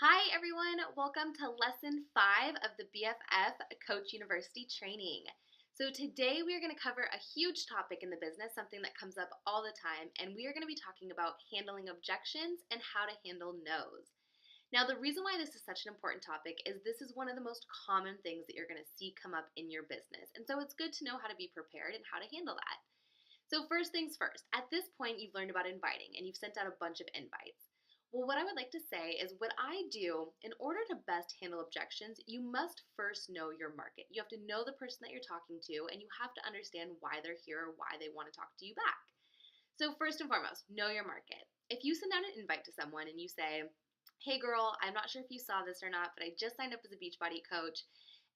Hi everyone, welcome to lesson 5 of the BFF Coach University training. So today we are going to cover a huge topic in the business, something that comes up all the time, and we are going to be talking about handling objections and how to handle no's. Now the reason why this is such an important topic is this is one of the most common things that you're going to see come up in your business, and so it's good to know how to be prepared and how to handle that. So first things first, at this point you've learned about inviting and you've sent out a bunch of invites. Well, what I would like to say is what I do in order to best handle objections, you must first know your market. You have to know the person that you're talking to, and you have to understand why they're here or why they want to talk to you back. So, first and foremost, know your market. If you send out an invite to someone and you say, "Hey girl, I'm not sure if you saw this or not, but I just signed up as a Beachbody coach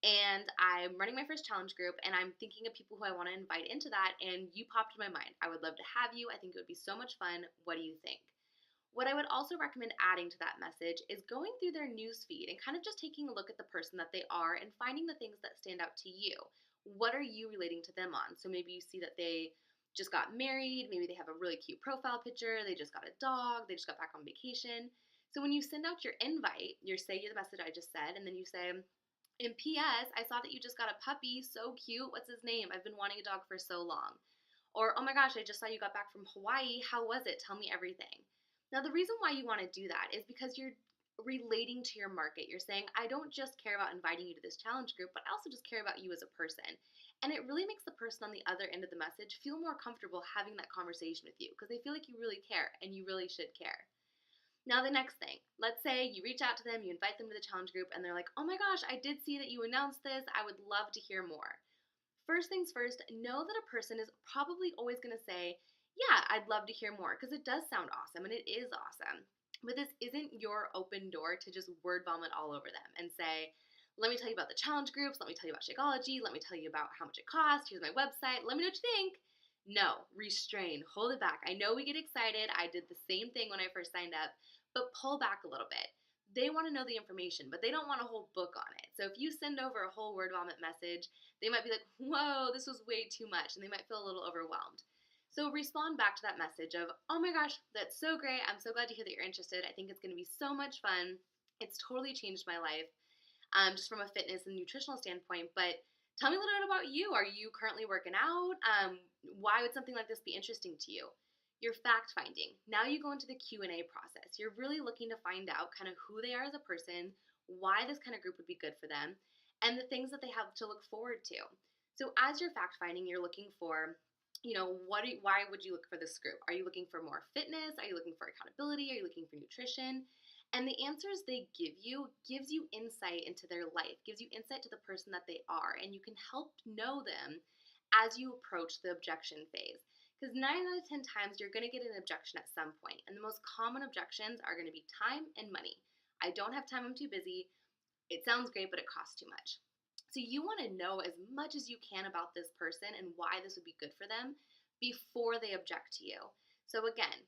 and I'm running my first challenge group and I'm thinking of people who I want to invite into that, and you popped in my mind. I would love to have you. I think it would be so much fun. What do you think?" What I would also recommend adding to that message is going through their news feed and kind of just taking a look at the person that they are and finding the things that stand out to you. What are you relating to them on? So maybe you see that they just got married, maybe they have a really cute profile picture, they just got a dog, they just got back on vacation. So when you send out your invite, you say the message I just said, and then you say, "In PS, I saw that you just got a puppy, so cute, what's his name? I've been wanting a dog for so long." Or, "Oh my gosh, I just saw you got back from Hawaii, how was it? Tell me everything." Now, the reason why you want to do that is because you're relating to your market. You're saying, "I don't just care about inviting you to this challenge group, but I also just care about you as a person." And it really makes the person on the other end of the message feel more comfortable having that conversation with you because they feel like you really care and you really should care. Now, the next thing, let's say you reach out to them, you invite them to the challenge group, and they're like, "Oh my gosh, I did see that you announced this. I would love to hear more." First things first, know that a person is probably always going to say, "Yeah, I'd love to hear more," because it does sound awesome and it is awesome. But this isn't your open door to just word vomit all over them and say, "Let me tell you about the challenge groups, let me tell you about Shakeology, let me tell you about how much it costs, here's my website, let me know what you think." No, restrain, hold it back. I know we get excited. I did the same thing when I first signed up, but pull back a little bit. They want to know the information, but they don't want a whole book on it. So if you send over a whole word vomit message, they might be like, "Whoa, this was way too much," and they might feel a little overwhelmed. So respond back to that message of, "Oh my gosh, that's so great. I'm so glad to hear that you're interested. I think it's going to be so much fun. It's totally changed my life, just from a fitness and nutritional standpoint. But tell me a little bit about you. Are you currently working out? Why would something like this be interesting to you?" You're fact finding. Now you go into the Q&A process. You're really looking to find out kind of who they are as a person, why this kind of group would be good for them, and the things that they have to look forward to. So as you're fact finding, you're looking for, why would you look for this group? Are you looking for more fitness? Are you looking for accountability? Are you looking for nutrition? And the answers they give you gives you insight into their life, gives you insight to the person that they are, and you can help know them as you approach the objection phase. Because 9 out of 10 times you're going to get an objection at some point, and the most common objections are going to be time and money. "I don't have time, I'm too busy. It sounds great, but it costs too much." So you want to know as much as you can about this person and why this would be good for them before they object to you. So again,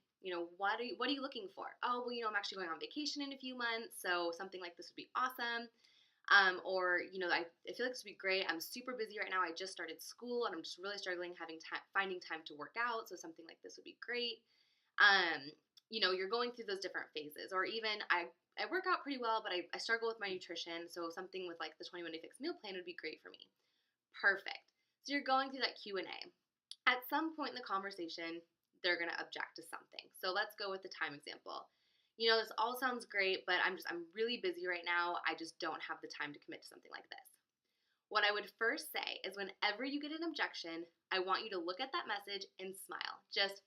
what are you looking for? "Oh, well, I'm actually going on vacation in a few months, so something like this would be awesome." Or, I feel like this would be great. "I'm super busy right now. I just started school and I'm just really struggling finding time to work out. So something like this would be great." You're going through those different phases. Or even, I work out pretty well, but I struggle with my nutrition. So something with like the 21 Day Fix meal plan would be great for me. Perfect. So you're going through that Q&A. At some point in the conversation, they're going to object to something. So let's go with the time example. "This all sounds great, but I'm really busy right now. I just don't have the time to commit to something like this." What I would first say is whenever you get an objection, I want you to look at that message and smile. Just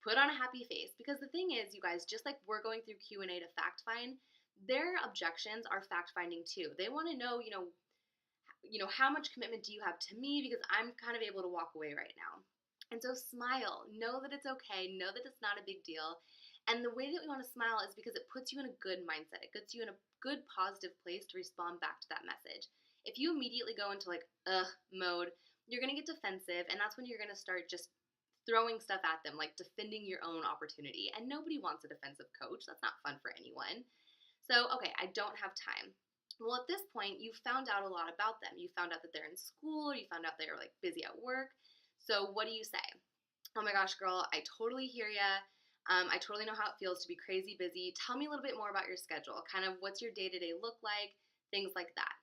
put on a happy face, because the thing is, you guys, just like we're going through Q&A to fact find, their objections are fact finding too. They want to know, how much commitment do you have to me, because I'm kind of able to walk away right now. And so smile. Know that it's okay. Know that it's not a big deal. And the way that we want to smile is because it puts you in a good mindset. It gets you in a good, positive place to respond back to that message. If you immediately go into like, mode, you're going to get defensive, and that's when you're going to start just throwing stuff at them, like defending your own opportunity. And nobody wants a defensive coach. That's not fun for anyone. So, okay, "I don't have time." Well, at this point, you found out a lot about them. You found out that they're in school, or you found out they're like busy at work. So what do you say? "Oh my gosh, girl, I totally hear ya. I totally know how it feels to be crazy busy. Tell me a little bit more about your schedule. Kind of what's your day to day look like? Things like that.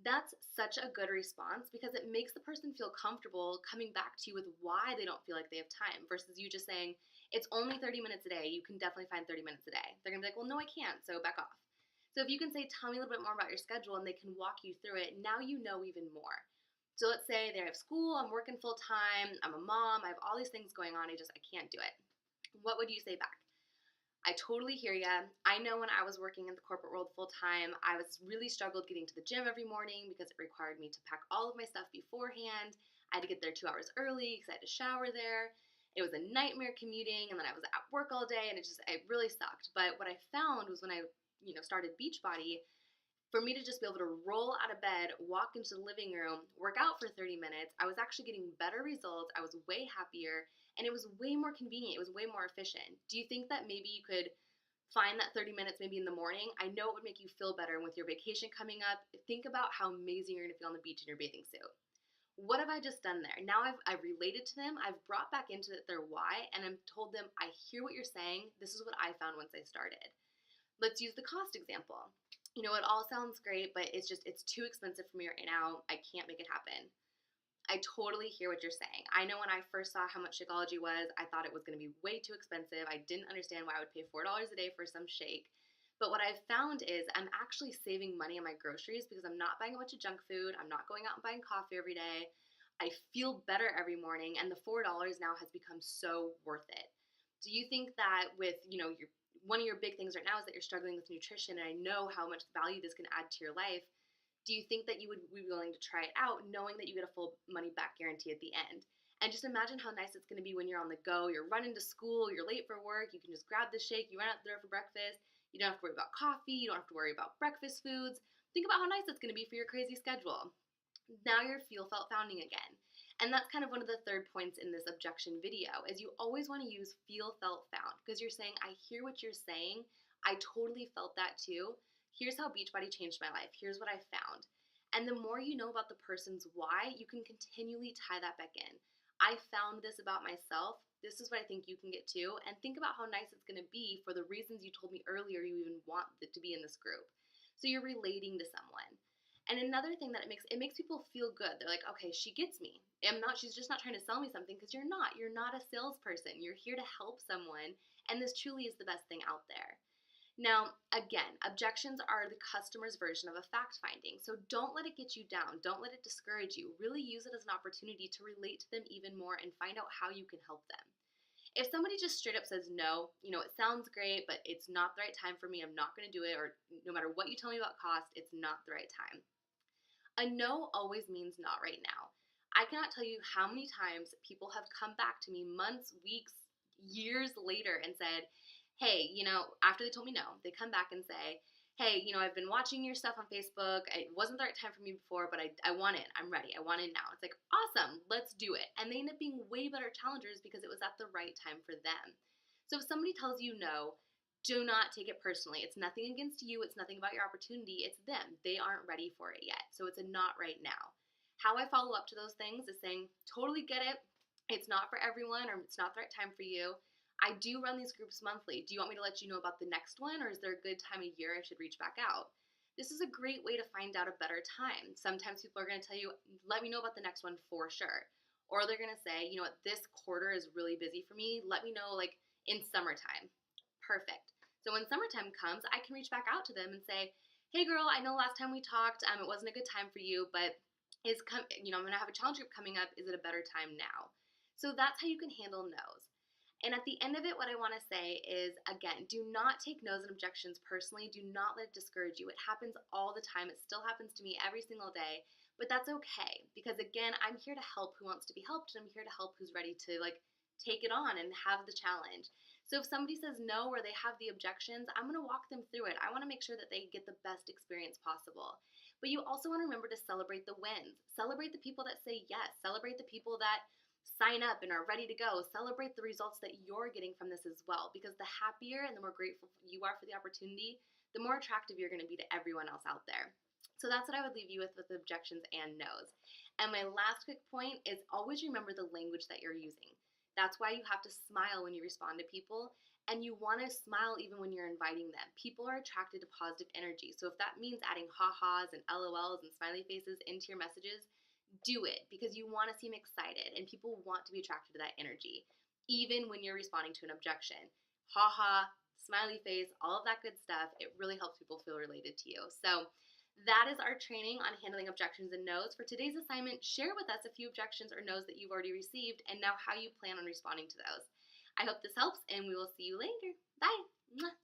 That's such a good response because it makes the person feel comfortable coming back to you with why they don't feel like they have time versus you just saying, it's only 30 minutes a day. You can definitely find 30 minutes a day. They're going to be like, well, no, I can't. So back off. So if you can say, tell me a little bit more about your schedule and they can walk you through it, now you know even more. So let's say they have school, I'm working full time, I'm a mom, I have all these things going on, I can't do it. What would you say back? I totally hear ya. I know when I was working in the corporate world full time, I was really struggled getting to the gym every morning because it required me to pack all of my stuff beforehand. I had to get there 2 hours early because I had to shower there. It was a nightmare commuting, and then I was at work all day, and it really sucked. But what I found was when I, started Beachbody, for me to just be able to roll out of bed, walk into the living room, work out for 30 minutes, I was actually getting better results. I was way happier, and it was way more convenient. It was way more efficient. Do you think that maybe you could find that 30 minutes maybe in the morning? I know it would make you feel better. And with your vacation coming up, think about how amazing you're going to feel on the beach in your bathing suit. What have I just done there? Now I've related to them. I've brought back into their why, and I've told them, I hear what you're saying. This is what I found once I started. Let's use the cost example. It all sounds great, but it's too expensive for me right now. I can't make it happen. I totally hear what you're saying. I know when I first saw how much Shakeology was, I thought it was going to be way too expensive. I didn't understand why I would pay $4 a day for some shake. But what I've found is I'm actually saving money on my groceries because I'm not buying a bunch of junk food. I'm not going out and buying coffee every day. I feel better every morning, and the $4 now has become so worth it. Do you think that with, one of your big things right now is that you're struggling with nutrition, and I know how much value this can add to your life. Do you think that you would be willing to try it out knowing that you get a full money back guarantee at the end? And just imagine how nice it's going to be when you're on the go, you're running to school, you're late for work, you can just grab the shake, you run out there for breakfast, you don't have to worry about coffee, you don't have to worry about breakfast foods. Think about how nice it's going to be for your crazy schedule. Now you're felt founding again. And that's kind of one of the third points in this objection video, is you always want to use feel, felt, found, because you're saying, I hear what you're saying. I totally felt that too. Here's how Beachbody changed my life. Here's what I found. And the more you know about the person's why, you can continually tie that back in. I found this about myself. This is what I think you can get to. And think about how nice it's going to be for the reasons you told me earlier you even want it to be in this group. So you're relating to someone. And another thing that it makes people feel good. They're like, okay, she gets me. She's just not trying to sell me something, because you're not. You're not a salesperson. You're here to help someone, and this truly is the best thing out there. Now, again, objections are the customer's version of a fact finding. So don't let it get you down. Don't let it discourage you. Really use it as an opportunity to relate to them even more and find out how you can help them. If somebody just straight up says no, it sounds great, but it's not the right time for me, I'm not going to do it, or no matter what you tell me about cost, it's not the right time. A no always means not right now. I cannot tell you how many times people have come back to me months, weeks, years later and said, hey, after they told me no, they come back and say, hey, I've been watching your stuff on Facebook. It wasn't the right time for me before, but I want in. I'm ready. I want in now. It's like, awesome, let's do it. And they end up being way better challengers because it was at the right time for them. So if somebody tells you no, do not take it personally. It's nothing against you. It's nothing about your opportunity. It's them. They aren't ready for it yet. So it's a not right now. How I follow up to those things is saying, totally get it. It's not for everyone, or it's not the right time for you. I do run these groups monthly. Do you want me to let you know about the next one, or is there a good time of year I should reach back out? This is a great way to find out a better time. Sometimes people are going to tell you, let me know about the next one for sure. Or they're going to say, this quarter is really busy for me. Let me know in summertime. Perfect. So when summertime comes, I can reach back out to them and say, hey girl, I know last time we talked, it wasn't a good time for you, but I'm going to have a challenge group coming up. Is it a better time now? So that's how you can handle no's. And at the end of it, what I want to say is, again, do not take no's and objections personally. Do not let it discourage you. It happens all the time. It still happens to me every single day. But that's okay, because again, I'm here to help who wants to be helped, and I'm here to help who's ready to take it on and have the challenge. So if somebody says no, or they have the objections, I'm going to walk them through it. I want to make sure that they get the best experience possible. But you also want to remember to celebrate the wins. Celebrate the people that say yes. Celebrate the people that sign up and are ready to go. Celebrate the results that you're getting from this as well, because the happier and the more grateful you are for the opportunity, the more attractive you're going to be to everyone else out there. So that's what I would leave you with objections and no's. And my last quick point is always remember the language that you're using. That's why you have to smile when you respond to people. And you want to smile even when you're inviting them. People are attracted to positive energy. So if that means adding ha-has and LOLs and smiley faces into your messages, do it, because you want to seem excited and people want to be attracted to that energy, even when you're responding to an objection. Ha-ha, smiley face, all of that good stuff, it really helps people feel related to you. So that is our training on handling objections and no's. For today's assignment, share with us a few objections or no's that you've already received and now how you plan on responding to those. I hope this helps, and we will see you later. Bye. Mwah.